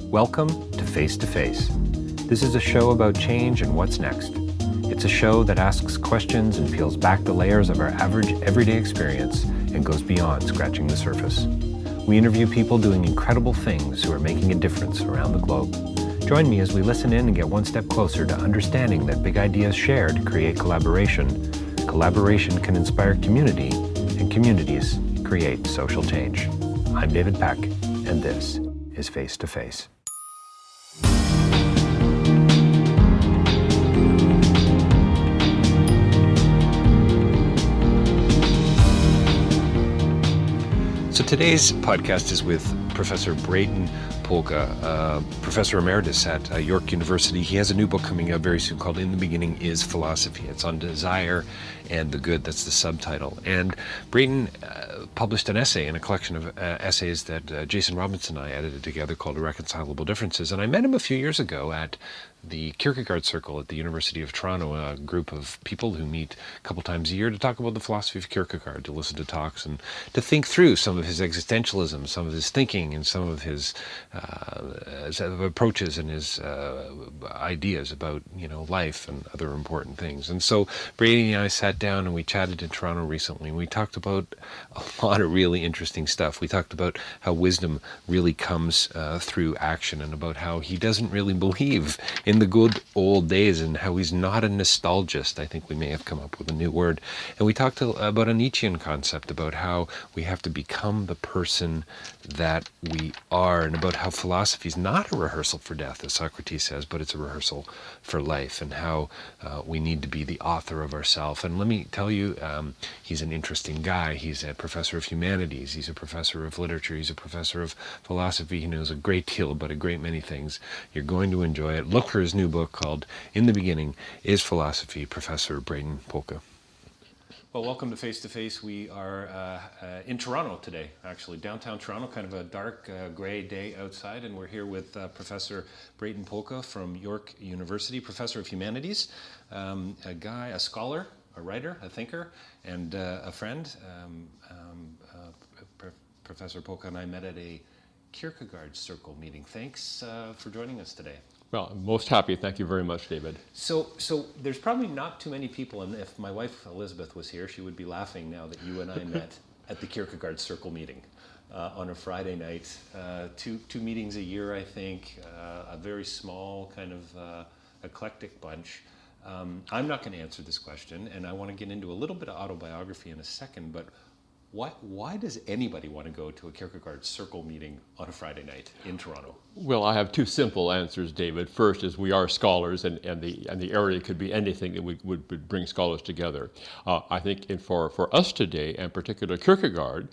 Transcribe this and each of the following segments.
Welcome to Face to Face. This is a show about change and what's next. It's a show that asks questions and peels back the layers of our average everyday experience and goes beyond scratching the surface. We interview people doing incredible things who are making a difference around the globe. Join me as we listen in and get one step closer to understanding that big ideas shared create collaboration. Collaboration can inspire community, and communities create social change. I'm David Peck, and this is Face to Face. So today's podcast is with Professor Brayton Polka, Professor Emeritus at York University. He has a new book coming out very soon called In the Beginning is Philosophy. It's on desire and the good. That's the subtitle. And Brayton published an essay in a collection of essays that Jason Robinson and I edited together called Irreconcilable Differences. And I met him a few years ago at the Kierkegaard Circle at the University of Toronto, a group of people who meet a couple times a year to talk about the philosophy of Kierkegaard, to listen to talks and to think through some of his existentialism, some of his thinking, and some of his approaches and his ideas about, life and other important things. And so Brady and I sat down and we chatted in Toronto recently, and we talked about a lot of really interesting stuff. We talked about how wisdom really comes through action, and about how he doesn't really believe in the good old days, and how he's not a nostalgist. I think we may have come up with a new word. And we talked about a Nietzschean concept, about how we have to become the person that we are, and about how philosophy is not a rehearsal for death, as Socrates says, but it's a rehearsal for life, and how we need to be the author of ourselves. And let me tell you, he's an interesting guy. He's a professor of humanities. He's a professor of literature. He's a professor of philosophy. He knows a great deal about a great many things. You're going to enjoy it. Look for his new book called In the Beginning is Philosophy, Professor Brayton Polka. Well, welcome to Face to Face. We are in Toronto today, actually, downtown Toronto, kind of a dark gray day outside, and we're here with Professor Brayton Polka from York University, Professor of Humanities, a scholar, a writer, a thinker, and a friend. Professor Polka and I met at a Kierkegaard Circle meeting. Thanks for joining us today. Well, I'm most happy. Thank you very much, David. So there's probably not too many people, and if my wife Elizabeth was here, she would be laughing now that you and I met at the Kierkegaard Circle meeting on a Friday night. Two meetings a year, I think, a very small kind of eclectic bunch. I'm not going to answer this question, and I want to get into a little bit of autobiography in a second, but why does anybody want to go to a Kierkegaard Circle meeting on a Friday night in Toronto? Well, I have two simple answers, David. First is we are scholars, and the area could be anything that would bring scholars together. I think for us today, and particularly Kierkegaard,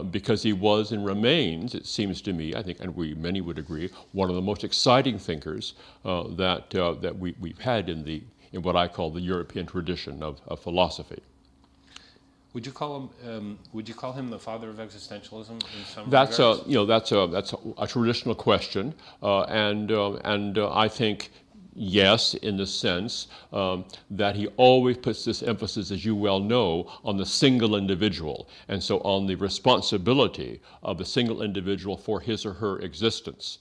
because he was and remains, it seems to me, I think, and many would agree, one of the most exciting thinkers that we've had in what I call the European tradition of philosophy. Would you call him the father of existentialism in some regards? That's a traditional question, and I think yes, in the sense that he always puts this emphasis, as you well know, on the single individual, and so on the responsibility of the single individual for his or her existence.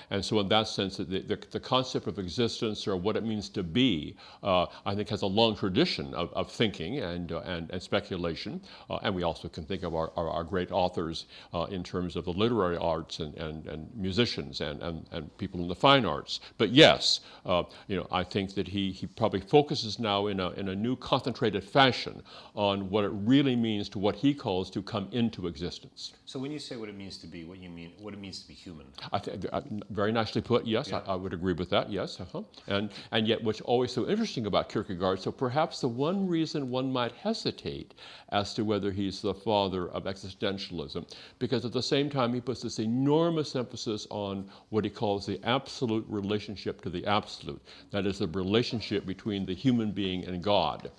And so in that sense, the concept of existence, or what it means to be, I think has a long tradition of thinking and speculation. And we also can think of our great authors in terms of the literary arts and musicians and people in the fine arts. But yes, I think that he probably focuses now in a new concentrated fashion on what it really means to what he calls to come into existence. So when you say what it means to be, what it means to be human? I think very nicely put. Yes, yeah. I would agree with that. Yes, and yet, what's always so interesting about Kierkegaard. So perhaps the one reason one might hesitate as to whether he's the father of existentialism, because at the same time he puts this enormous emphasis on what he calls the absolute relationship to the absolute. That is the relationship between the human being and God.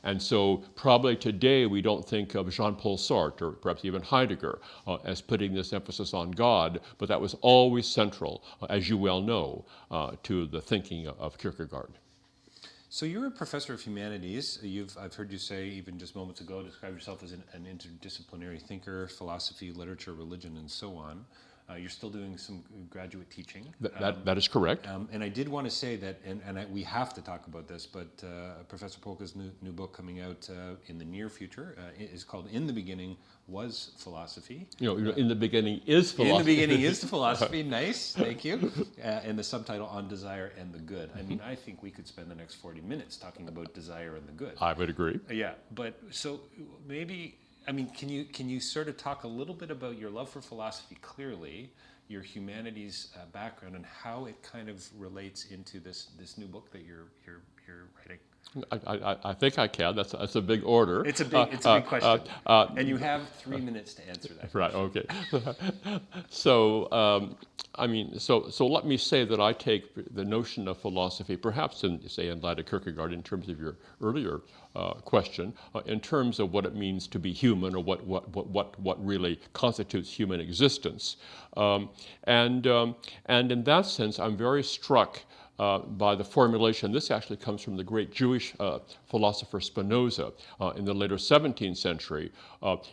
And so probably today we don't think of Jean-Paul Sartre or perhaps even Heidegger as putting this emphasis on God, but that was always central, as you well know, to the thinking of Kierkegaard. So you're a professor of humanities. I've heard you say, even just moments ago, describe yourself as an interdisciplinary thinker, philosophy, literature, religion, and so on. You're still doing some graduate teaching. That is correct. And I did want to say that, we have to talk about this, but Professor Polka's new book coming out in the near future is called "In the Beginning Was Philosophy." In the beginning is philosophy. In the beginning is the philosophy. Nice, thank you. And the subtitle "On Desire and the Good." I mean, I think we could spend the next 40 minutes talking about desire and the good. I would agree. Yeah, but so maybe. I mean, can you sort of talk a little bit about your love for philosophy clearly, your humanities background, and how it kind of relates into this new book that you're writing? I think I can. That's a big order. It's a big question, and you have 3 minutes to answer that. Right. Okay. So so let me say that I take the notion of philosophy, perhaps in light of Kierkegaard, in terms of your earlier question, in terms of what it means to be human, or what really constitutes human existence, and in that sense, I'm very struck by the formulation. This actually comes from the great Jewish philosopher Spinoza in the later 17th century,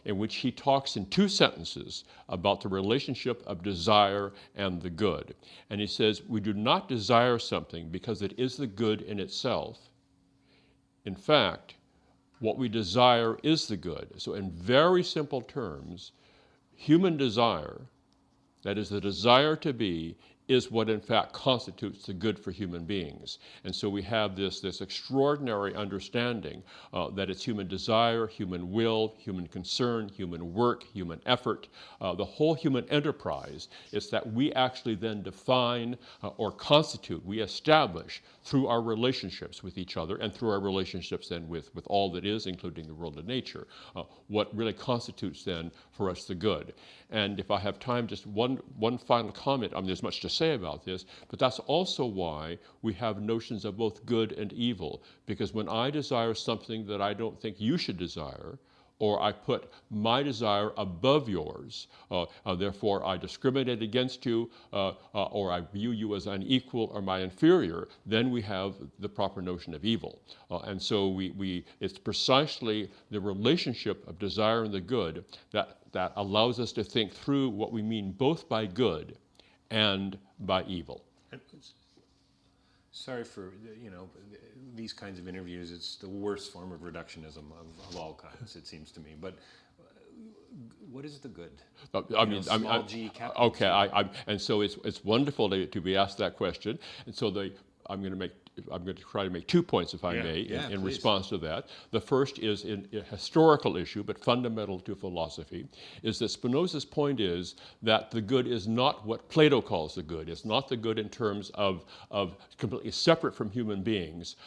in which he talks in 2 sentences about the relationship of desire and the good. And he says, we do not desire something because it is the good in itself. In fact, what we desire is the good. So in very simple terms, human desire, that is the desire to be, is what in fact constitutes the good for human beings. And so we have this extraordinary understanding that it's human desire, human will, human concern, human work, human effort, the whole human enterprise is that we actually then define or constitute, we establish through our relationships with each other and through our relationships then with all that is, including the world of nature, what really constitutes then for us the good. And if I have time, just one final comment. I mean, there's much to say about this, but that's also why we have notions of both good and evil, because when I desire something that I don't think you should desire, or I put my desire above yours, therefore I discriminate against you, or I view you as unequal or my inferior, then we have the proper notion of evil. And so it's precisely the relationship of desire and the good that allows us to think through what we mean both by good and by evil. Sorry for these kinds of interviews. It's the worst form of reductionism of all kinds, it seems to me. But what is the good? Small g, capital G. Okay, and so it's wonderful to be asked that question. And so I'm going to try to make 2 points, if I may, in response to that. The first is a historical issue, but fundamental to philosophy, is that Spinoza's point is that the good is not what Plato calls the good. It's not the good in terms of completely separate from human beings,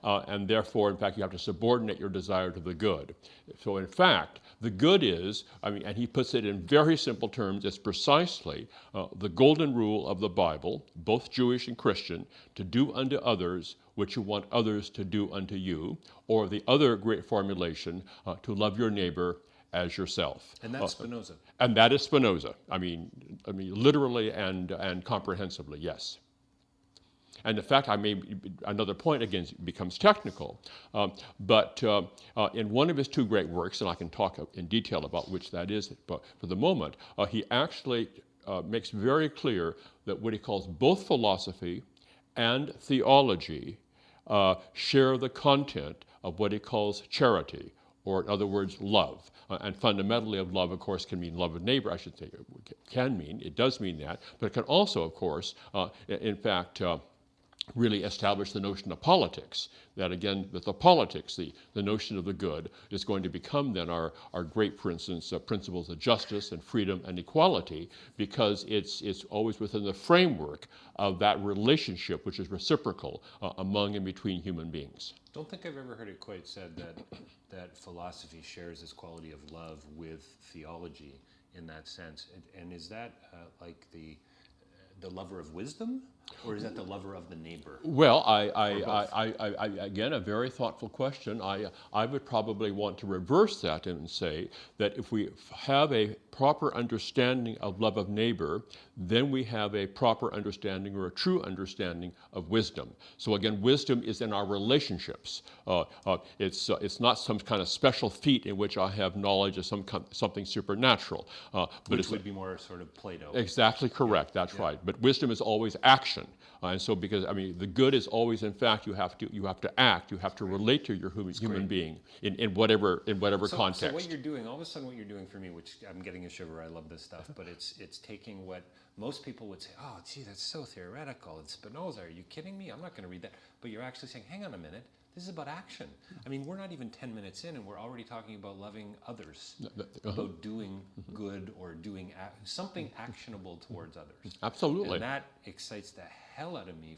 and therefore, in fact, you have to subordinate your desire to the good. So, in fact, the good is, and he puts it in very simple terms, it's precisely the golden rule of the Bible, both Jewish and Christian, to do unto others what you want others to do unto you, or the other great formulation, to love your neighbor as yourself. And that's Spinoza. And that is Spinoza. I mean, literally and comprehensively, yes. And in fact, another point again becomes technical, but in one of his 2 great works, and I can talk in detail about which that is, but for the moment, he actually makes very clear that what he calls both philosophy and theology share the content of what he calls charity, or in other words, love. And fundamentally of love, of course, can mean love of neighbor, I should say. It does mean that, but it can also, of course, in fact, really establish the notion of politics, that again, that the politics, the notion of the good, is going to become then our great, for instance, principles of justice and freedom and equality, because it's always within the framework of that relationship which is reciprocal among and between human beings. Don't think I've ever heard it quite said that philosophy shares this quality of love with theology in that sense. And is that like the lover of wisdom? Or is that the lover of the neighbor? Well, both? again, a very thoughtful question. I would probably want to reverse that and say that if we have a proper understanding of love of neighbor, then we have a proper understanding or a true understanding of wisdom. So again, wisdom is in our relationships. It's not some kind of special feat in which I have knowledge of something supernatural. But Which would be more sort of Plato. exactly correct. That's right. But wisdom is always action, and so because the good is always, in fact, you have to act. You have to relate to your human being in whatever context. So what you're doing, all of a sudden, what you're doing for me, which I'm getting a shiver. I love this stuff, but it's taking what most people would say. Oh, gee, that's so theoretical. It's Spinoza. Are you kidding me? I'm not going to read that. But you're actually saying, hang on a minute. This is about action. I mean, we're not even 10 minutes in, and we're already talking about loving others, about doing good or doing something actionable towards others. Absolutely. And that excites the hell out of me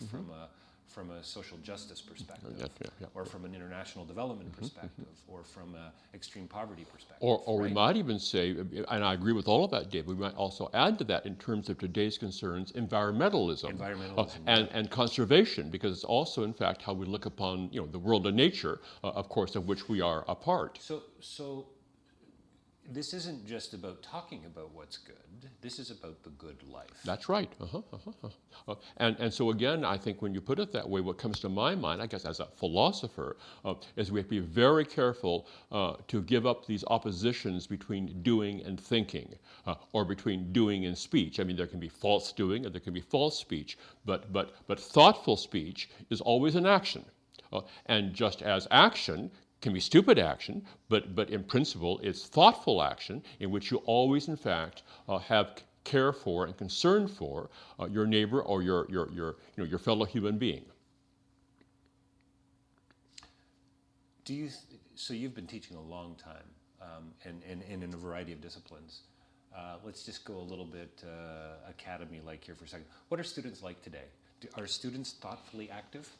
from a social justice perspective, or from an international development perspective, or from an extreme poverty perspective. Or we might even say, and I agree with all of that, Dave, we might also add to that in terms of today's concerns, environmentalism and conservation, because it's also, in fact, how we look upon the world of nature, of course, of which we are a part. So this isn't just about talking about what's good. This is about the good life. That's right. And so again, I think when you put it that way, what comes to my mind, I guess as a philosopher, is we have to be very careful to give up these oppositions between doing and thinking, or between doing and speech. I mean, there can be false doing and there can be false speech, but thoughtful speech is always an action. And just as action can be stupid action, but in principle it's thoughtful action in which you always, in fact, have care for and concern for your neighbor or your fellow human being. So you've been teaching a long time, and in a variety of disciplines. Let's just go a little bit academy-like here for a second. What are students like today? Are students thoughtfully active?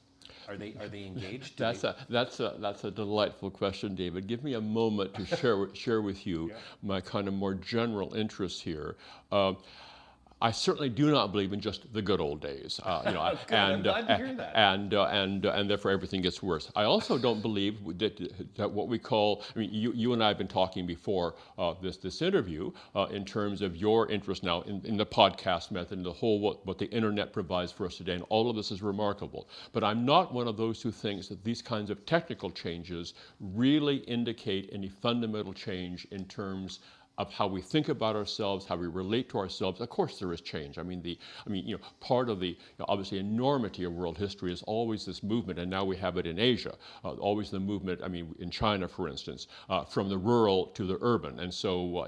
Are they engaged? That's a delightful question, David. Give me a moment to share with you my kind of more general interests here. I certainly do not believe in just the good old days, I'm glad to hear that. And therefore everything gets worse. I also don't believe that what we call, you and I have been talking before this interview in terms of your interest now in the podcast method and the whole what the internet provides for us today, and all of this is remarkable. But I'm not one of those who thinks that these kinds of technical changes really indicate any fundamental change in terms of how we think about ourselves, how we relate to ourselves. Of course, there is change. Part of the obviously enormity of world history is always this movement, and now we have it in Asia. Always the movement. In China, for instance, from the rural to the urban, and so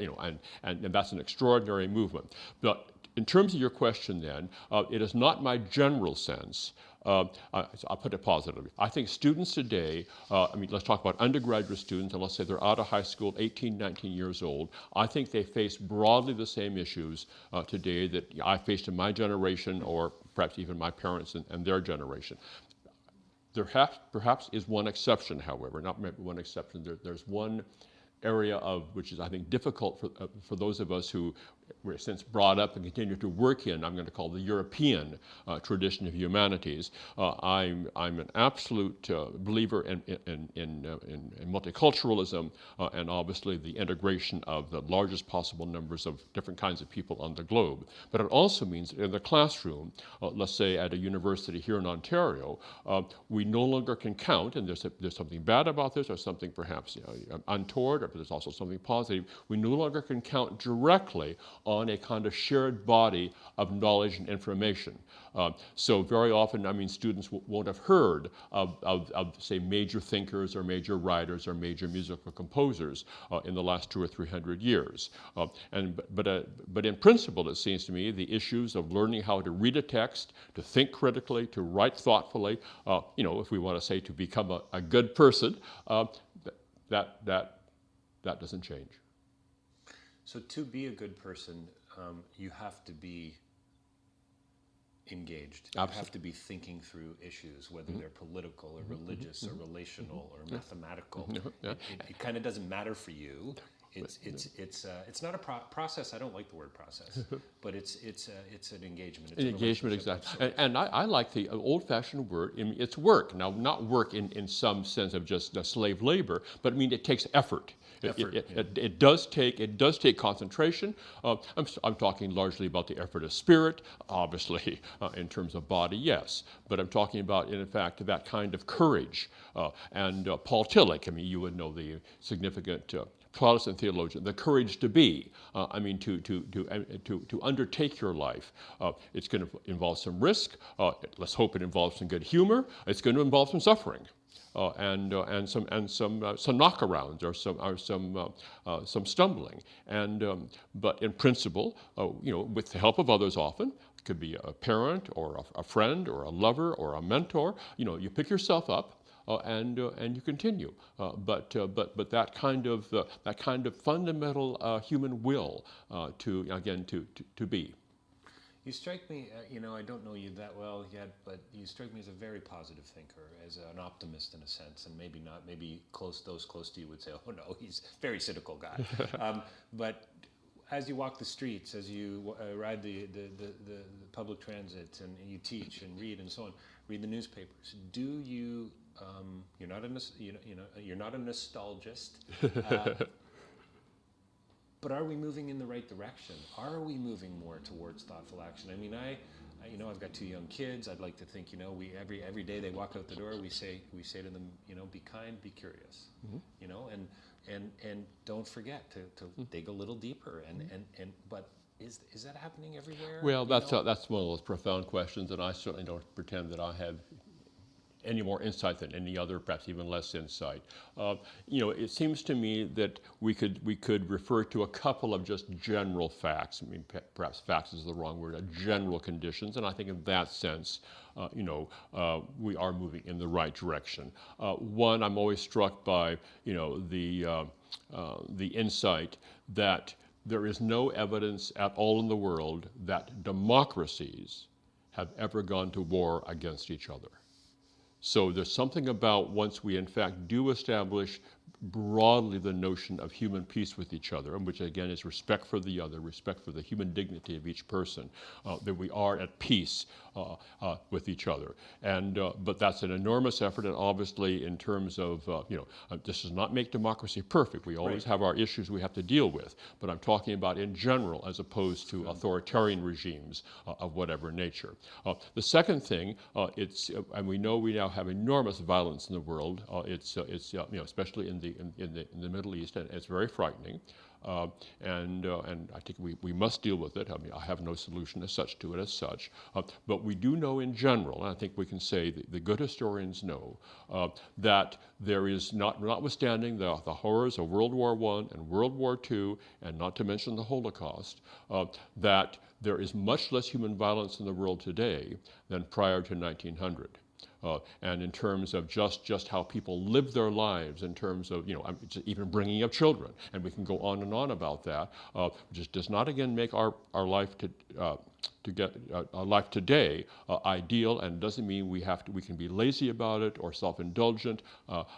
and that's an extraordinary movement. But in terms of your question, then, it is not my general sense. I'll put it positively. I think students today, let's talk about undergraduate students, and let's say they're out of high school, 18, 19 years old. I think they face broadly the same issues today that I faced in my generation, or perhaps even my parents and their generation. There perhaps is one exception, however, not one exception. There's one area which is, I think, difficult for those of us who were since brought up and continue to work in, I'm going to call the European tradition of humanities. I'm an absolute believer in multiculturalism and obviously the integration of the largest possible numbers of different kinds of people on the globe. But it also means that in the classroom, let's say at a university here in Ontario, we no longer can count, and there's something bad about this, or something perhaps untoward, or there's also something positive. We no longer can count directly on a kind of shared body of knowledge and information. So very often, students won't have heard of say, major thinkers or major writers or major musical composers in the last 200 or 300 years. But in principle, it seems to me, the issues of learning how to read a text, to think critically, to write thoughtfully, if we want to say to become a good person, that doesn't change. So to be a good person, you have to be engaged. You have to be thinking through issues, whether they're political or religious or relational or mathematical. It kind of doesn't matter for you It's not a process. I don't like the word process, but it's an engagement. It's An a engagement, relationship of exactly. sorts. And I like the old-fashioned word. I mean, it's work. Now, not work in some sense of just slave labor, but I mean it takes effort. Effort, It does take concentration. I'm talking largely about the effort of spirit, obviously, in terms of body, yes. But I'm talking about, in fact, that kind of courage. And Paul Tillich, I mean, you would know the significant Protestant theologian, the courage to be. I mean, to undertake your life. It's going to involve some risk. Let's hope it involves some good humor. It's going to involve some suffering. And some knockarounds or some stumbling, but in principle, with the help of others, often it could be a parent or a friend or a lover or a mentor. You pick yourself up. And you continue, but that kind of fundamental human will to be. You strike me, I don't know you that well yet, but you strike me as a very positive thinker, as an optimist in a sense, and maybe not, maybe those close to you would say, oh no, he's a very cynical guy. But as you walk the streets, as you ride the public transit, and you teach and read and so on, read the newspapers, do you, you're not a nostalgist, but are we moving in the right direction? Are we moving more towards thoughtful action? I mean, I've got 2 young kids. I'd like to think, we every day they walk out the door, we say to them, be kind, be curious, and don't forget to dig a little deeper. But is that happening everywhere? Well, that's one of those profound questions, and I certainly don't pretend that I have any more insight than any other, perhaps even less insight. It seems to me that we could refer to a couple of just general facts. I mean, perhaps facts is the wrong word. General conditions, and I think in that sense, we are moving in the right direction. One, I'm always struck by the insight that there is no evidence at all in the world that democracies have ever gone to war against each other. So there's something about once we in fact do establish broadly the notion of human peace with each other, and which again is respect for the other, respect for the human dignity of each person, that we are at peace with each other. And but that's an enormous effort, and obviously in terms of this does not make democracy perfect. We always have our issues we have to deal with, but I'm talking about in general as opposed to authoritarian regimes of whatever nature. The second thing, and we know we now have enormous violence in the world. It's especially in the Middle East, and it's very frightening. And I think we must deal with it. I mean, I have no solution as such to it as such. But we do know in general, and I think we can say the good historians know, that there is, notwithstanding the horrors of World War I and World War II, and not to mention the Holocaust, that there is much less human violence in the world today than prior to 1900. And in terms of just how people live their lives, in terms of even bringing up children, and we can go on and on about that, just does not again make our life life today ideal, and doesn't mean we can be lazy about it or self-indulgent,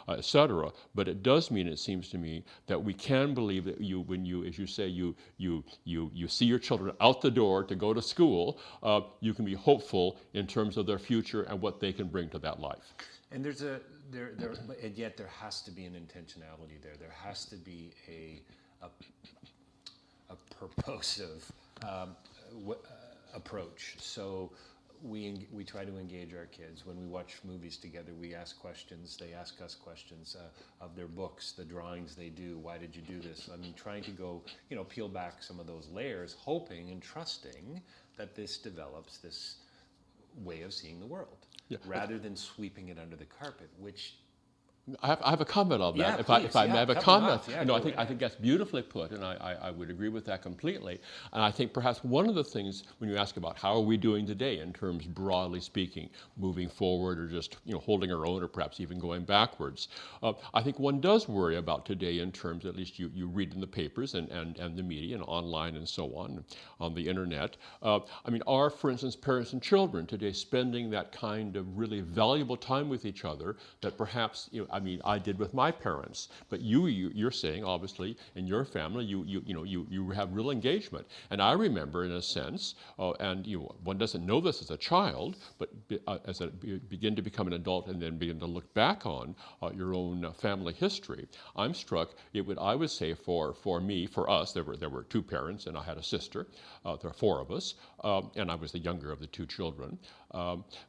etc. But it does mean, it seems to me, that we can believe that when you, as you say, you see your children out the door to go to school, you can be hopeful in terms of their future and what they can bring to that life. And and yet there has to be an intentionality there. There has to be a purposive approach. So we try to engage our kids. When we watch movies together, we ask questions. They ask us questions of their books, the drawings they do. Why did you do this? I mean, trying to go, peel back some of those layers, hoping and trusting that this develops this way of seeing the world, rather than sweeping it under the carpet, which I have a comment on that. Yeah, if I may have a comment. I think that's beautifully put, and I would agree with that completely. And I think perhaps one of the things, when you ask about how are we doing today in terms, broadly speaking, moving forward or just holding our own or perhaps even going backwards, I think one does worry about today in terms, at least you read in the papers and the media and online and so on the internet. I mean, are, for instance, parents and children today spending that kind of really valuable time with each other that perhaps I did with my parents. But you're saying, obviously, in your family, you have real engagement. And I remember, in a sense, and one doesn't know this as a child, but as you begin to become an adult and then begin to look back on your own family history, I'm struck. I would say for me, for us, there were two parents, and I had a sister. There are four of us, and I was the younger of the two children.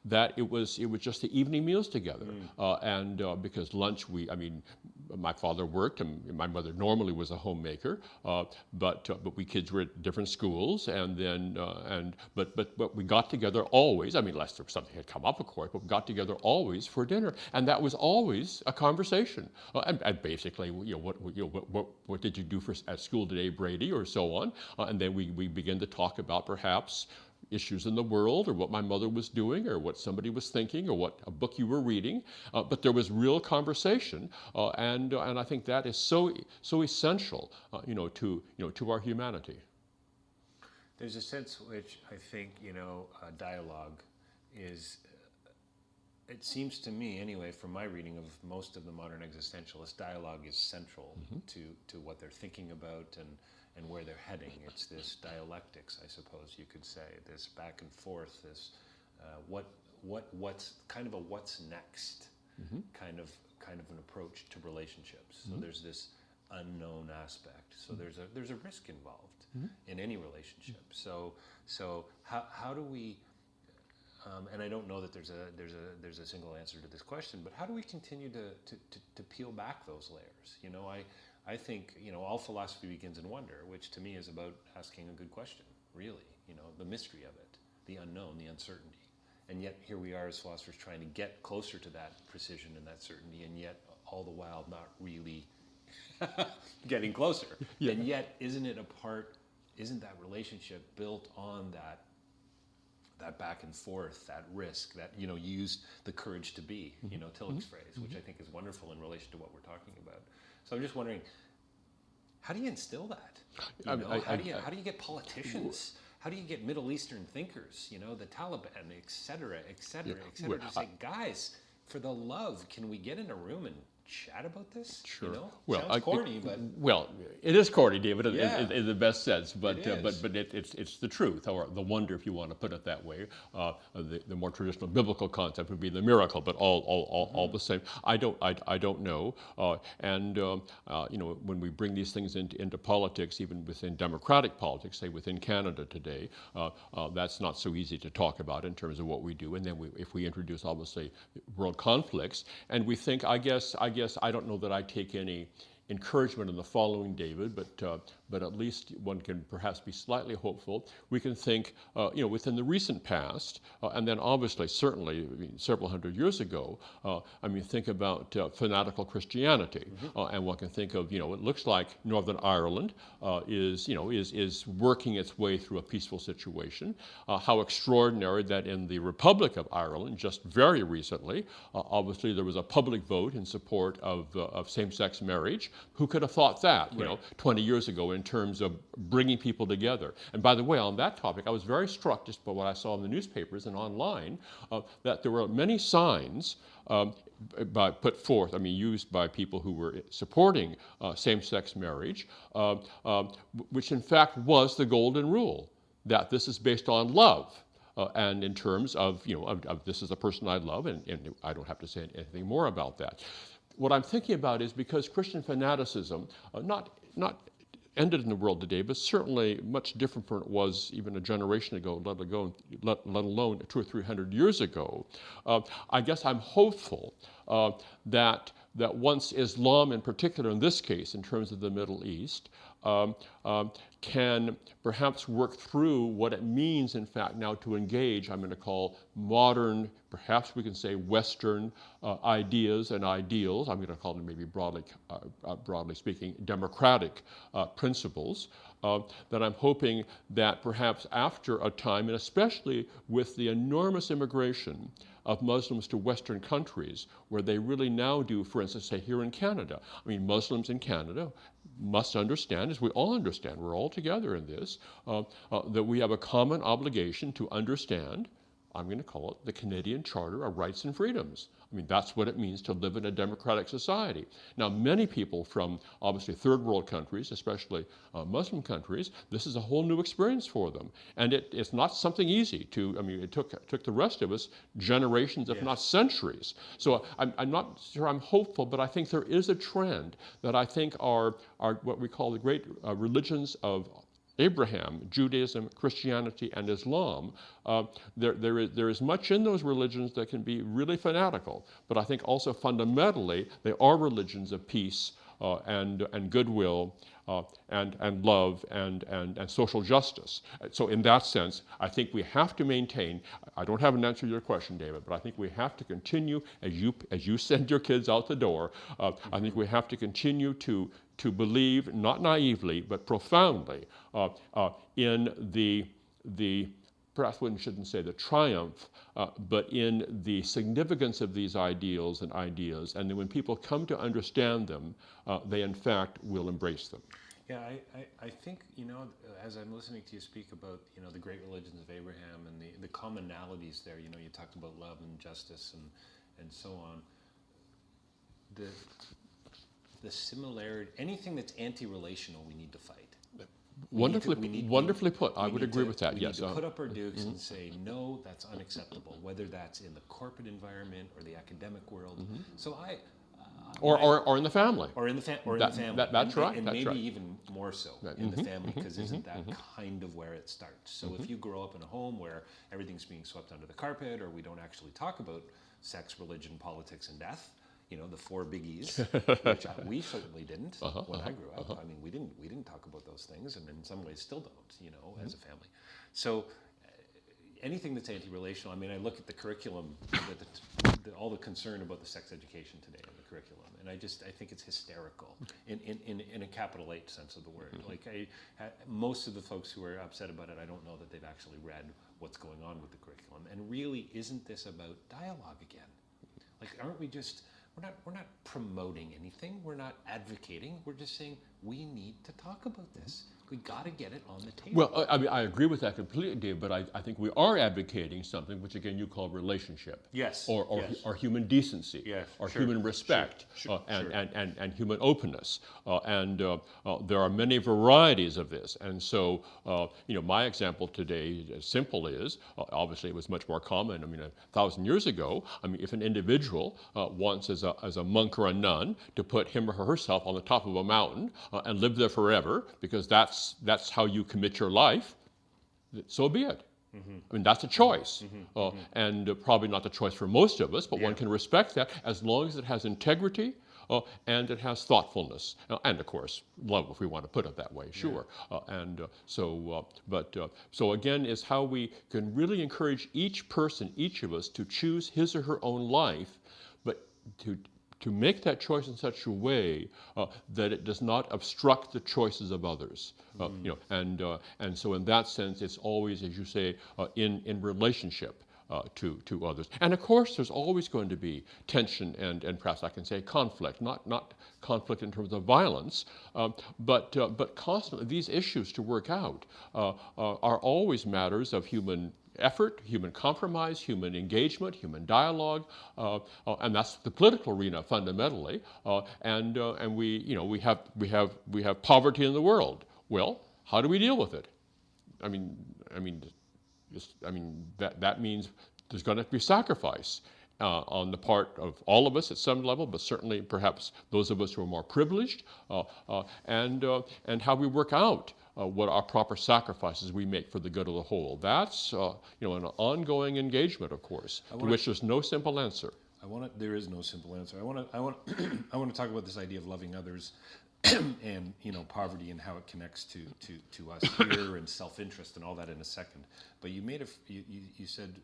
That it was just the evening meals together, and because lunch, my father worked, and my mother normally was a homemaker, but we kids were at different schools, and then but we got together always. Unless there was something had come up, of course, but we got together always for dinner, and that was always a conversation. And basically, what did you do at school today, Brady, or so on, and then we begin to talk about perhaps issues in the world, or what my mother was doing, or what somebody was thinking, or what a book you were reading. But there was real conversation, and I think that is so essential, to our humanity. There's a sense which I think, dialogue is, it seems to me anyway, from my reading of most of the modern existentialists, dialogue is central to what they're thinking about and where they're heading. It's this dialectics, I suppose you could say, this back and forth, this what's kind of a what's next kind of an approach to relationships. So there's this unknown aspect. So there's a risk involved in any relationship. So how do we? And I don't know that there's a single answer to this question, but how do we continue to peel back those layers? I think all philosophy begins in wonder, which to me is about asking a good question. Really, the mystery of it, the unknown, the uncertainty, and yet here we are as philosophers trying to get closer to that precision and that certainty, and yet all the while not really getting closer. Yeah. And yet, isn't that relationship built on that back and forth, that risk, that you used the courage to be, Tillich's phrase, which I think is wonderful in relation to what we're talking about. So I'm just wondering, how do you instill that? How do you get politicians? How do you get Middle Eastern thinkers? The Taliban, et cetera, to say, guys, for the love, can we get in a room and chat about this? Sure. Sounds corny, but it is corny, David, yeah. in the best sense. But it's the truth, or the wonder, if you want to put it that way. The more traditional biblical concept would be the miracle, but all the same. I don't know. When we bring these things into politics, even within democratic politics, say within Canada today, that's not so easy to talk about in terms of what we do. And then if we introduce obviously world conflicts, and we think, I guess I don't know that I take any encouragement in the following, David, but at least one can perhaps be slightly hopeful. We can think, within the recent past, and then obviously, certainly, several hundred years ago. Think about fanatical Christianity, and one can think of, it looks like Northern Ireland is working its way through a peaceful situation. How extraordinary that in the Republic of Ireland, just very recently, obviously there was a public vote in support of same-sex marriage. Who could have thought that, 20 years ago, in terms of bringing people together? And by the way, on that topic, I was very struck just by what I saw in the newspapers and online, that there were many signs put forth, used by people who were supporting same-sex marriage, which in fact was the golden rule, that this is based on love. And in terms of, of this is the person I love, and I don't have to say anything more about that. What I'm thinking about is, because Christian fanaticism, not ended in the world today, but certainly much different from it was even a generation ago, let alone 200 or 300 years ago. I guess I'm hopeful that once Islam, in particular in this case, in terms of the Middle East, can perhaps work through what it means, in fact, now to engage, I'm going to call modern, perhaps we can say Western ideas and ideals. I'm going to call them maybe broadly speaking, democratic principles. That I'm hoping that perhaps after a time, and especially with the enormous immigration of Muslims to Western countries, where they really now do, for instance, say here in Canada. Muslims in Canada must understand, as we all understand, we're all together in this, that we have a common obligation to understand I'm going to call it the Canadian Charter of Rights and Freedoms. I mean, that's what it means to live in a democratic society. Now, many people from obviously third world countries, especially Muslim countries, this is a whole new experience for them. And it's not something easy to, I mean, it took the rest of us generations, if not centuries. So I'm not sure I'm hopeful, but I think there is a trend that I think are what we call the great religions of Abraham, Judaism, Christianity, and Islam. There is much in those religions that can be really fanatical, but I think also fundamentally they are religions of peace and goodwill and love and social justice. So in that sense, I think we have to maintain, I don't have an answer to your question, David, but I think we have to continue, as you send your kids out the door, I think we have to continue to believe, not naively, but profoundly, in the perhaps one shouldn't say the triumph, but in the significance of these ideals and ideas, and then when people come to understand them, they in fact will embrace them. Yeah, I think, as I'm listening to you speak about, the great religions of Abraham and the commonalities there, you talked about love and justice and so on. The similarity, anything that's anti-relational, we need to fight. Wonderfully put. I would agree with that. We yes. need to put up our dukes and say, no, that's unacceptable, whether that's in the corporate environment or the academic world. So or in the family. Or in the family. That's right. And that's maybe right. even more so in the family, because isn't that kind of where it starts? So if you grow up in a home where everything's being swept under the carpet, or we don't actually talk about sex, religion, politics, and death, the four biggies, which we certainly didn't when I grew up. I mean, we didn't talk about those things, and in some ways still don't, as a family. So anything that's anti-relational, I mean, I look at the curriculum, all the concern about the sex education today in the curriculum, and I think it's hysterical in a capital H sense of the word. Like most of the folks who are upset about it, I don't know that they've actually read what's going on with the curriculum. And really, isn't this about dialogue again? Like, aren't we just... We're not promoting anything. We're not advocating. We're just saying we need to talk about this. We got to get it on the table. Well, I mean, I agree with that completely, Dave. But I think we are advocating something which, again, you call relationship. Yes. Or human decency. Yes. Or human respect. And human openness. And there are many varieties of this. And so, my example today, simple is, obviously it was much more common. I mean, 1,000 years ago, I mean, if an individual wants as a monk or a nun to put him or herself on the top of a mountain and live there forever, because that's how you commit your life, so be it. I mean, that's a choice. And probably not the choice for most of us, but one can respect that as long as it has integrity and it has thoughtfulness. And of course, love, if we want to put it that way, sure. So again, is how we can really encourage each person, each of us, to choose his or her own life, but to make that choice in such a way that it does not obstruct the choices of others. And so in that sense, it's always, as you say, in relationship to others. And of course, there's always going to be tension and perhaps I can say conflict, not conflict in terms of violence, but constantly these issues to work out are always matters of human effort, human compromise, human engagement, human dialogue, and that's the political arena fundamentally. And we have poverty in the world. Well, how do we deal with it? I mean, that means there's going to have to be sacrifice on the part of all of us at some level, but certainly perhaps those of us who are more privileged, and how we work out what our proper sacrifices we make for the good of the whole. That's an ongoing engagement, of course, to which there's no simple answer. There is no simple answer. I want to talk about this idea of loving others, and poverty and how it connects to us here, and self-interest and all that in a second. But you said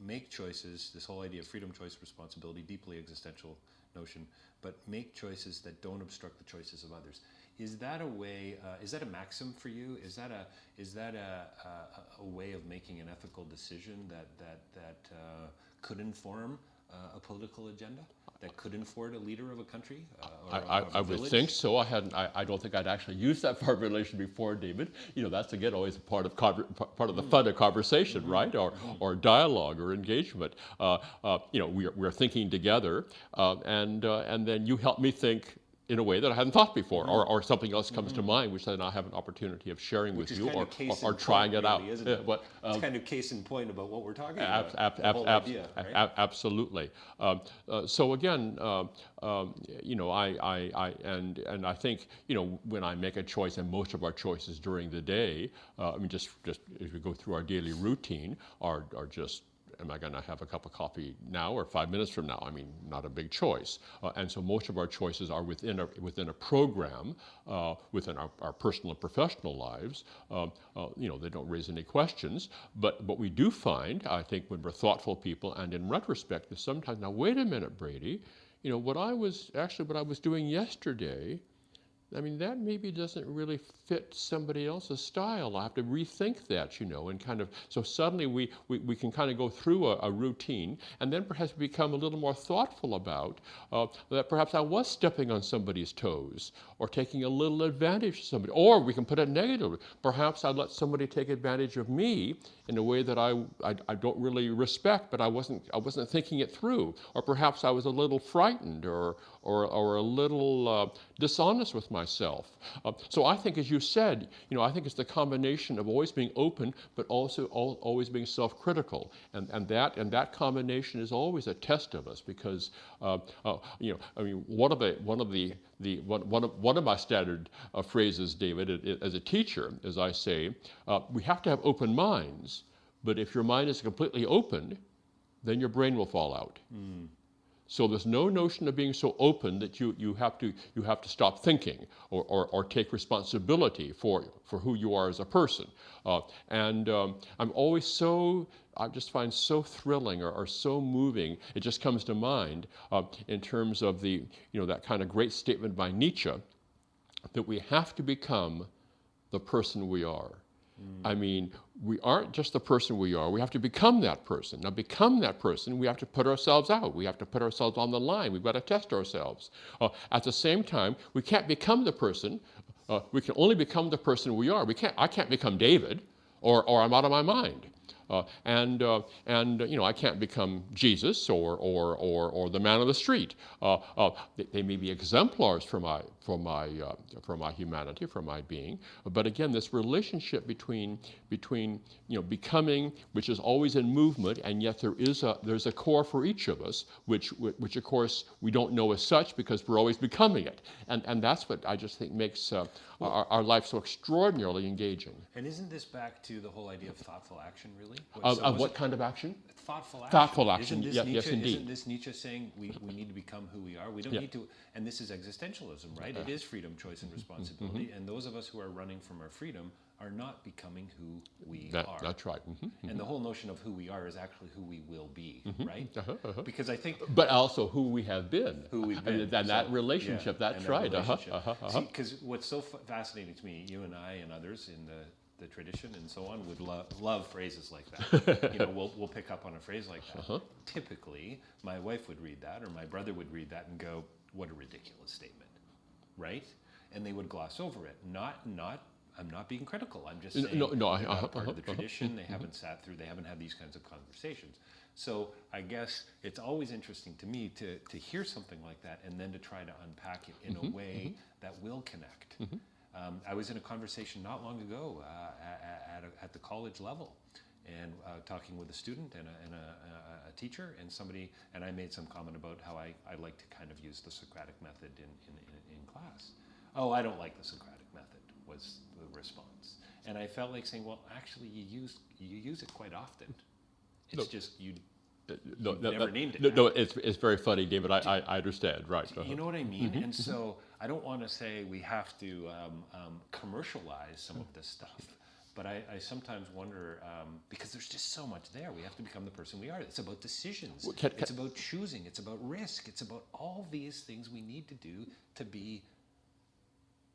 make choices. This whole idea of freedom, choice, responsibility, deeply existential notion. But make choices that don't obstruct the choices of others. Is that a way? Is that a maxim for you? Is that a way of making an ethical decision that could inform a political agenda? that could afford a leader of a country or I of a would village? think so. I don't think I'd actually used that formulation before, David. That's again always part of the fun of conversation, right? Or dialogue or engagement. We're thinking together, and then you help me think in a way that I hadn't thought before, or something else comes to mind, which then I have an opportunity of sharing Which with is you, kind or of case or in trying point, it out. really, isn't it? But It's kind of case in point about what we're talking Ab- about. ab- The whole ab- idea, right? Absolutely. So again, and I think when I make a choice, and most of our choices during the day, just as we go through our daily routine, are just. Am I going to have a cup of coffee now or 5 minutes from now? Not a big choice. And so most of our choices are within a program, within our personal and professional lives. They don't raise any questions. But we do find, I think, when we're thoughtful people, and in retrospect, that sometimes, now wait a minute, Brady, what I was doing yesterday, that maybe doesn't really fit somebody else's style. I have to rethink that, and kind of, so suddenly we can kind of go through a routine, and then perhaps become a little more thoughtful about that perhaps I was stepping on somebody's toes, or taking a little advantage of somebody, or we can put it negatively. Perhaps I let somebody take advantage of me in a way that I don't really respect, but I wasn't thinking it through, or perhaps I was a little frightened, or a little dishonest with myself. So I think, as you said, I think it's the combination of always being open, but also always being self-critical, and that combination is always a test of us, because one of my standard phrases, David, as a teacher, as I say, we have to have open minds, but if your mind is completely open, then your brain will fall out. So there's no notion of being so open that you have to stop thinking, or take responsibility for who you are as a person. I just find so thrilling, or so moving. It just comes to mind in terms of that kind of great statement by Nietzsche, that we have to become the person we are. We aren't just the person we are. We have to become that person. Now, become that person, we have to put ourselves out. We have to put ourselves on the line. We've got to test ourselves. At the same time, we can't become the person. We can only become the person we are. I can't become David, or I'm out of my mind. I can't become Jesus, or the man of the street. They may be exemplars for my humanity, for my being. But again, this relationship between becoming, which is always in movement, and yet there's a core for each of us, which of course we don't know as such, because we're always becoming it. And that's what I just think makes our life so extraordinarily engaging. And isn't this back to the whole idea of thoughtful action, really? Of what kind of action? Thoughtful action. Thoughtful action, Isn't this Nietzsche, yes, indeed. Isn't this Nietzsche saying we need to become who we are? We don't need to, and this is existentialism, right? It is freedom, choice, and responsibility. And those of us who are running from our freedom are not becoming who we are. That's right. And the whole notion of who we are is actually who we will be, right? Because I think... But also who we have been. Who we've been. And that relationship, that's right. Because what's so fascinating to me, you and I and others in the tradition and so on would love phrases like that. We'll pick up on a phrase like that. Typically, my wife would read that, or my brother would read that and go, "What a ridiculous statement," right? And they would gloss over it. I'm not being critical. I'm just saying they're not part of the tradition. They haven't sat through. They haven't had these kinds of conversations. So I guess it's always interesting to me to hear something like that, and then to try to unpack it in a way that will connect. I was in a conversation not long ago at the college level, and talking with a student and a teacher and somebody, and I made some comment about how I like to kind of use the Socratic method in class. "Oh, I don't like the Socratic method," was the response. And I felt like saying, well, actually, you use it quite often. It's just you never named it. No, it's very funny, David. I understand, right? You know what I mean? And so I don't want to say we have to commercialize some of this stuff, but I sometimes wonder, because there's just so much there. We have to become the person we are. It's about decisions. It's about choosing. It's about risk. It's about all these things we need to do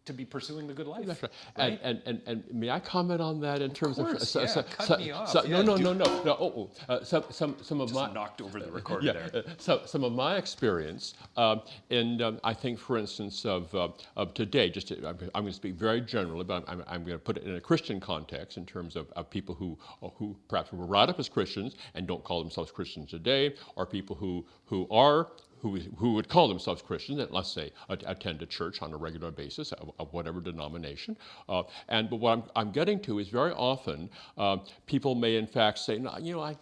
to to be pursuing the good life. That's right. Right? And may I comment on that in terms of course, yeah. Cut me off. no, Yeah, no, no, no, no. Some of Just my knocked over the recorder there. some of my experience, I think, for instance, of today. I'm going to speak very generally, but I'm going to put it in a Christian context in terms of people who perhaps were brought up as Christians and don't call themselves Christians today, or people who are. Who would call themselves Christians and, let's say, attend a church on a regular basis of whatever denomination. But what I'm getting to is very often people may in fact say, no, I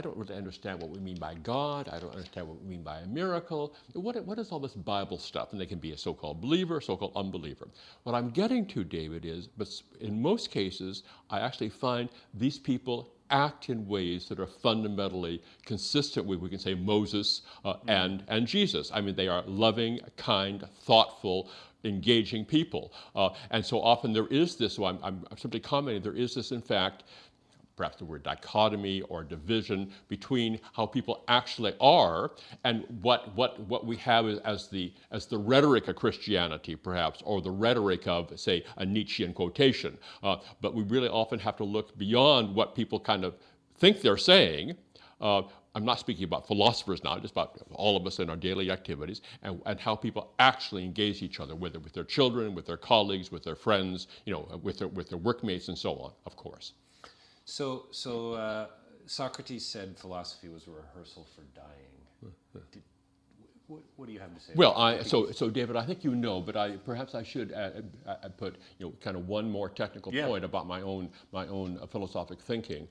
don't really understand what we mean by God. I don't understand what we mean by a miracle. What is all this Bible stuff? And they can be a so-called believer, so-called unbeliever. What I'm getting to, David, is, but in most cases, I actually find these people act in ways that are fundamentally consistent with, we can say, Moses and Jesus. I mean, they are loving, kind, thoughtful, engaging people. And so often there is this, so I'm simply commenting, there is this, in fact, perhaps the word dichotomy or division between how people actually are and what we have as the rhetoric of Christianity, perhaps, or the rhetoric of, say, a Nietzschean quotation. But we really often have to look beyond what people kind of think they're saying. I'm not speaking about philosophers now, just about all of us in our daily activities, and how people actually engage each other, whether with their children, with their colleagues, with their friends, with their workmates, and so on, of course. So Socrates said philosophy was a rehearsal for dying. What do you have to say? Well, so David, I think you know, but perhaps I should put kind of one more technical point about my own philosophic thinking.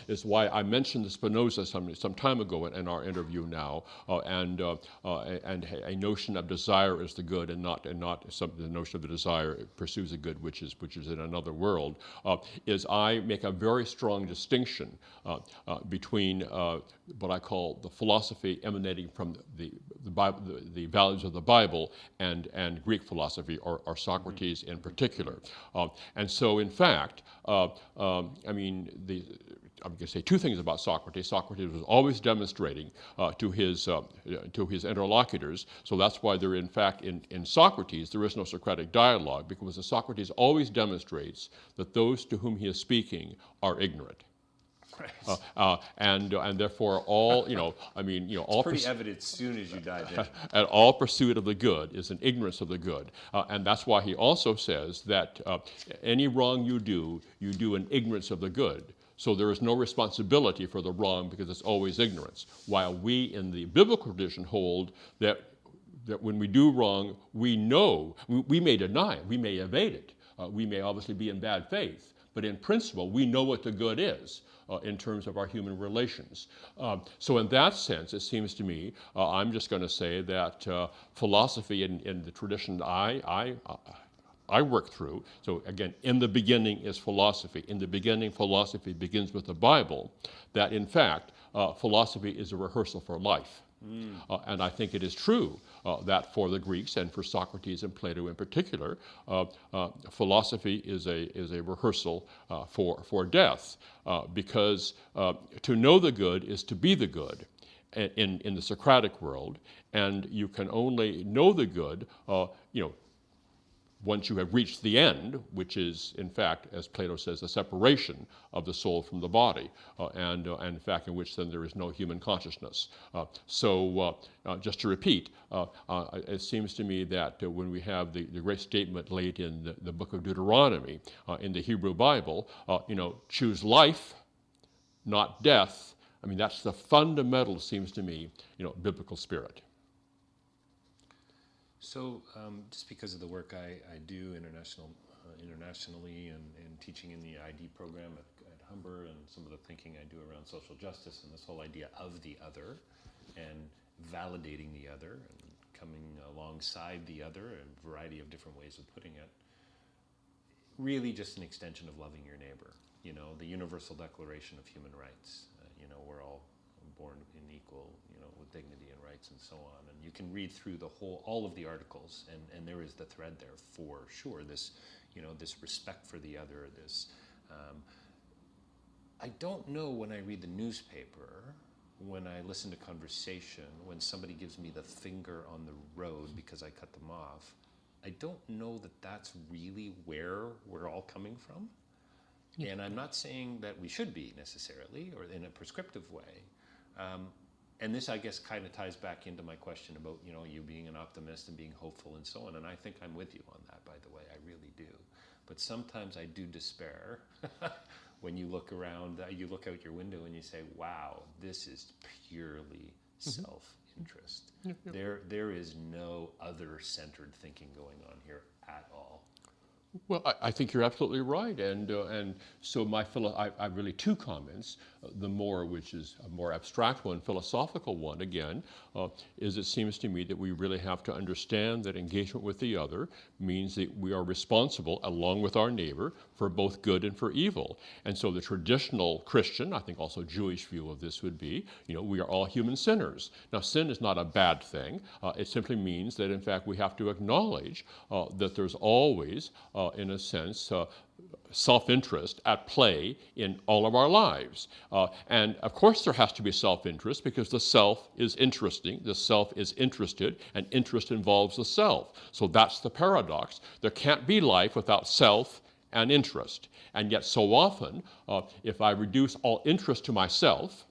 Is why I mentioned the Spinoza some time ago in our interview now, and a notion of desire is the good, and not the notion of the desire pursues the good, which is in another world. Is I make a very strong distinction between what I call the philosophy emanating from the values of the Bible and Greek philosophy, or Socrates in particular. And so, in fact, I'm going to say two things about Socrates. Socrates was always demonstrating to his interlocutors. So that's why there, in fact, in Socrates, there is no Socratic dialogue, because Socrates always demonstrates that those to whom he is speaking are ignorant. And therefore all, all pretty evident as soon as you dive in. And all pursuit of the good is an ignorance of the good. And that's why he also says that any wrong you do in ignorance of the good. So there is no responsibility for the wrong, because it's always ignorance. While we in the biblical tradition hold that when we do wrong, we know, we may deny it, we may evade it, we may obviously be in bad faith, but in principle, we know what the good is. In terms of our human relations. So in that sense, it seems to me, I'm just going to say that philosophy in the tradition I work through, so again, in the beginning is philosophy. In the beginning, philosophy begins with the Bible, that in fact, philosophy is a rehearsal for life. And I think it is true that for the Greeks and for Socrates and Plato in particular, philosophy is a rehearsal for death, because to know the good is to be the good in the Socratic world, and you can only know the good, once you have reached the end, which is, in fact, as Plato says, the separation of the soul from the body, and in fact, in which then there is no human consciousness. So just to repeat, it seems to me that when we have the great statement laid in the book of Deuteronomy, in the Hebrew Bible, choose life, not death. I mean, that's the fundamental, seems to me, biblical spirit. So, just because of the work I do internationally and teaching in the ID program at Humber, and some of the thinking I do around social justice and this whole idea of the other and validating the other and coming alongside the other, a variety of different ways of putting it, really just an extension of loving your neighbor. The Universal Declaration of Human Rights. We're all born in equal, with dignity and rights and so on. And you can read through all of the articles, and there is the thread there for sure. This, this respect for the other. This, I don't know when I read the newspaper, when I listen to conversation, when somebody gives me the finger on the road because I cut them off, I don't know that that's really where we're all coming from. And I'm not saying that we should be necessarily, or in a prescriptive way. And this, I guess, kind of ties back into my question about, you being an optimist and being hopeful and so on. And I think I'm with you on that, by the way. I really do. But sometimes I do despair when you look around, you look out your window and you say, wow, this is purely self-interest. There is no other-centered thinking going on here at all. Well, I think you're absolutely right, and so I have really two comments. The more, which is a more abstract one, philosophical one, again, is it seems to me that we really have to understand that engagement with the other means that we are responsible, along with our neighbor, for both good and for evil. And so the traditional Christian, I think also Jewish view of this would be, we are all human sinners. Now, sin is not a bad thing. It simply means that, in fact, we have to acknowledge that there's always in a sense, self-interest at play in all of our lives. And of course there has to be self-interest because the self is interesting, the self is interested, and interest involves the self. So that's the paradox. There can't be life without self and interest. And yet so often, if I reduce all interest to myself,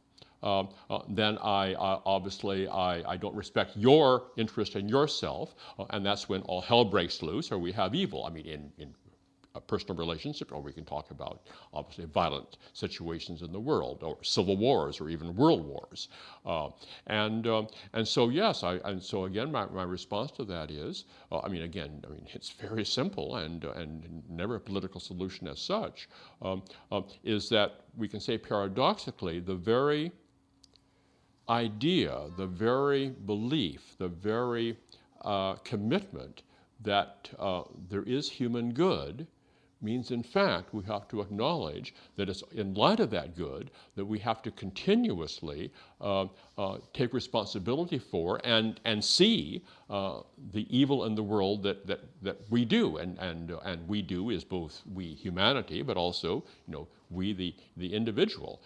then I obviously don't respect your interest in yourself, and that's when all hell breaks loose, or we have evil. I mean, in a personal relationship, or we can talk about obviously violent situations in the world, or civil wars, or even world wars, and so yes, and so again, my response to that is, it's very simple and never a political solution as such, is that we can say paradoxically the very idea, the very belief, the very commitment that there is human good means, in fact, we have to acknowledge that it's in light of that good that we have to continuously take responsibility for and see the evil in the world that we do, and we do is both we humanity, but also we the individual,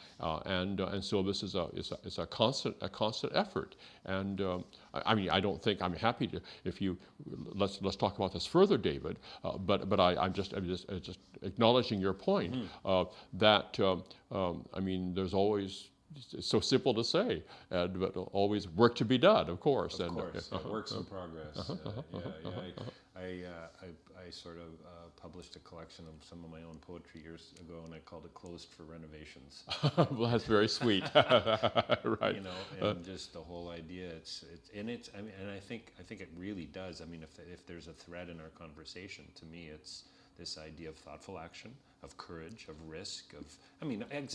and so this is a constant effort, and I don't think I'm happy to if you let's talk about this further, David, but I'm just acknowledging your point that there's always. It's so simple to say, but always work to be done, of course. Of course, works in progress. I sort of published a collection of some of my own poetry years ago, and I called it "Closed for Renovations." Well, that's very sweet, right? And just the whole idea. I think it really does. I mean, if there's a thread in our conversation, to me, it's this idea of thoughtful action, of courage, of risk,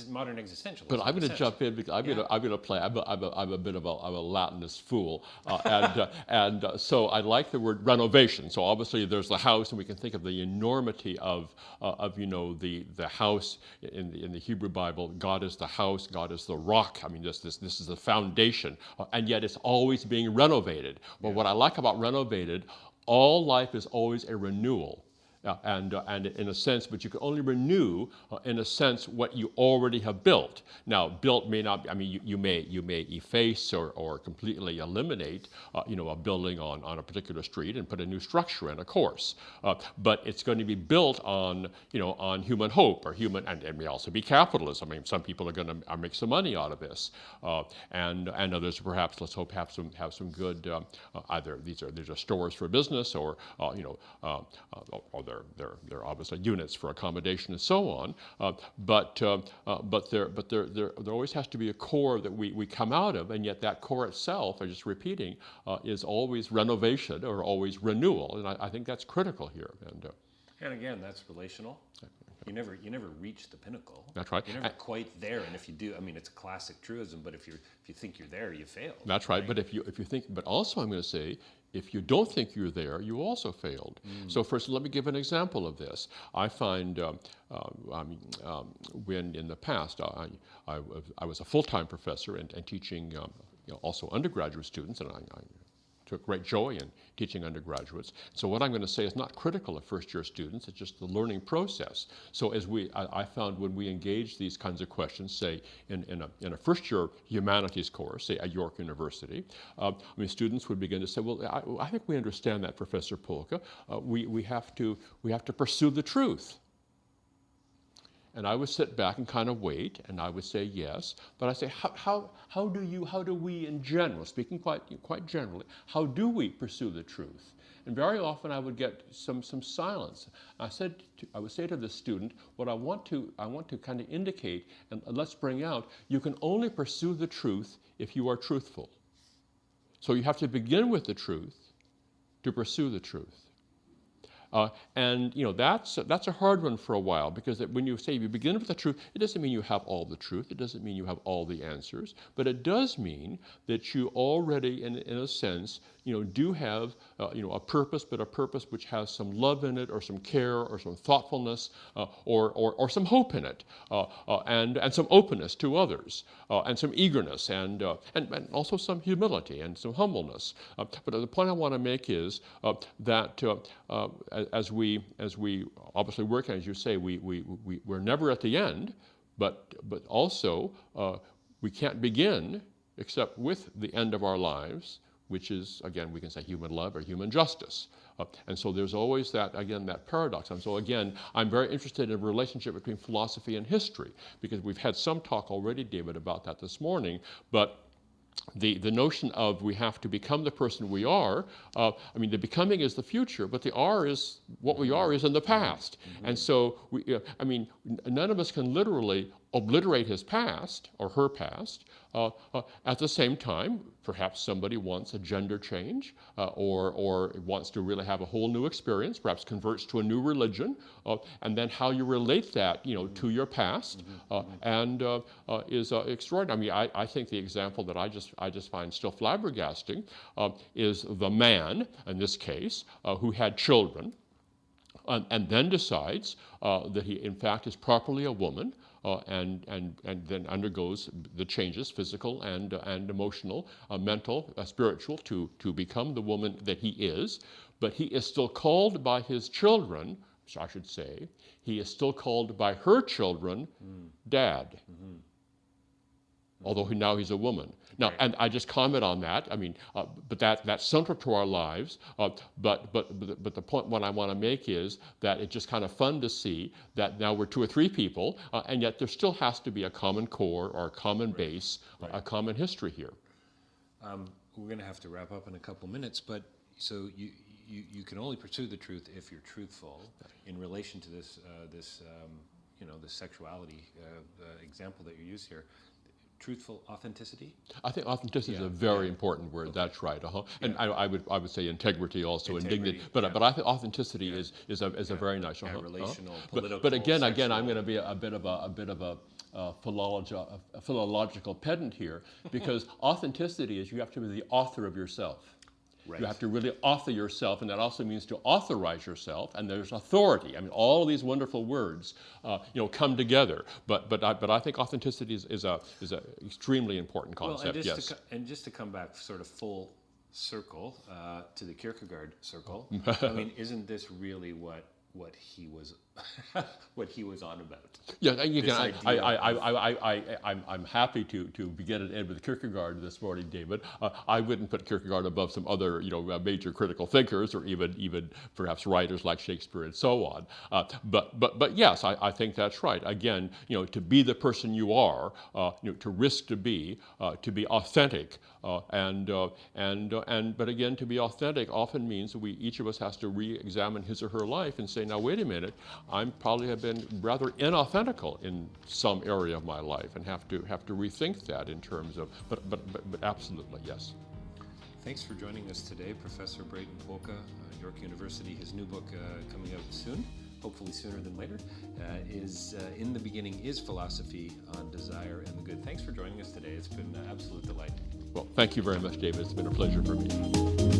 modern existentialism. But I'm going to jump in because I'm going to play. I'm a bit of a Latinist fool, and so I like the word renovation. So obviously there's the house, and we can think of the enormity of the house in the Hebrew Bible. God is the house. God is the rock. I mean, this is the foundation, and yet it's always being renovated. Well, what I like about renovated, all life is always a renewal. And in a sense, but you can only renew, in a sense, what you already have built. Now, built may not. You may efface or completely eliminate, a building on a particular street and put a new structure in, of course. But it's going to be built on human hope or human, and it may also be capitalism. I mean, some people are going to make some money out of this, and others perhaps, let's hope, have some good. Either these are stores for business, or or they're obviously units for accommodation and so on, but there always has to be a core that we come out of, and yet that core itself, I'm just repeating, is always renovation or always renewal, and I think that's critical here. And again, that's relational. You never reach the pinnacle. That's right. You're never quite there, and if you do, it's a classic truism. But if you think you're there, you failed. That's right. But if you think, but also I'm going to say, if you don't think you're there, you also failed. So first, let me give an example of this. I find when in the past I was a full-time professor and teaching also undergraduate students, and I took great joy in teaching undergraduates. So what I'm going to say is not critical of first-year students, it's just the learning process. So as I found when we engage these kinds of questions, say in a first-year humanities course, say at York University, students would begin to say, well, I think we understand that, Professor Polka. We have to pursue the truth. And I would sit back and kind of wait, and I would say yes. But I say, how do we in general, speaking quite generally, how do we pursue the truth? And very often I would get some silence. I would say to the student, what I want to kind of indicate, and let's bring out, you can only pursue the truth if you are truthful. So you have to begin with the truth to pursue the truth. And that's a hard one for a while, because when you say you begin with the truth, it doesn't mean you have all the truth. It doesn't mean you have all the answers. But it does mean that you already, in a sense, do have a purpose, but a purpose which has some love in it, or some care, or some thoughtfulness, or some hope in it, and some openness to others, and some eagerness, and also some humility and some humbleness. But the point I want to make is that as we obviously work, as you say, we're never at the end, but also we can't begin except with the end of our lives, which is, again, we can say human love or human justice. And so there's always that paradox. And so again, I'm very interested in the relationship between philosophy and history, because we've had some talk already, David, about that this morning, but the notion of we have to become the person we are, the becoming is the future, but the are is what we are is in the past. Mm-hmm. And so, none of us can literally obliterate his past or her past. At the same time, perhaps somebody wants a gender change, or wants to really have a whole new experience, perhaps converts to a new religion, and then how you relate that, to your past, is extraordinary. I think the example that I just find still flabbergasting is the man, in this case, who had children, and then decides that he, in fact, is properly a woman, and then undergoes the changes, physical and emotional, mental, spiritual, to become the woman that he is. But he is still called by his children, I should say, he is still called by her children, Dad. Mm-hmm. Although now he's a woman. Now, right. And I just comment on that. But that's central to our lives. But the point what I want to make is that it's just kind of fun to see that now we're two or three people, and yet there still has to be a common core or a common base, a common history here. We're going to have to wrap up in a couple minutes, but so you can only pursue the truth if you're truthful in relation to this sexuality example that you use here. Truthful authenticity? I think authenticity is a very important word. Okay. That's right. And I would say integrity also, indignity. But I think authenticity is a very nice. Relational, political. But again, I'm going to be a bit of a philological pedant here, because authenticity is you have to be the author of yourself. Right. You have to really author yourself, and that also means to authorize yourself. And there's authority. All of these wonderful words, come together. But I think authenticity is a extremely important concept. Well, and just to come back, sort of full circle to the Kierkegaard circle. Isn't this really what he was on about? Yeah, I'm happy to begin and end with Kierkegaard this morning, David. I wouldn't put Kierkegaard above some other major critical thinkers, or even perhaps writers like Shakespeare and so on. But yes, I think that's right. Again, to be the person you are, to risk to be authentic, but again, to be authentic often means that each of us has to re-examine his or her life and say, now wait a minute, I probably have been rather inauthentical in some area of my life, and have to rethink that in terms of. But absolutely yes. Thanks for joining us today, Professor Brayton Polka, York University. His new book coming out soon, hopefully sooner than later, is In the Beginning is Philosophy on Desire and the Good. Thanks for joining us today. It's been an absolute delight. Well, thank you very much, David. It's been a pleasure for me.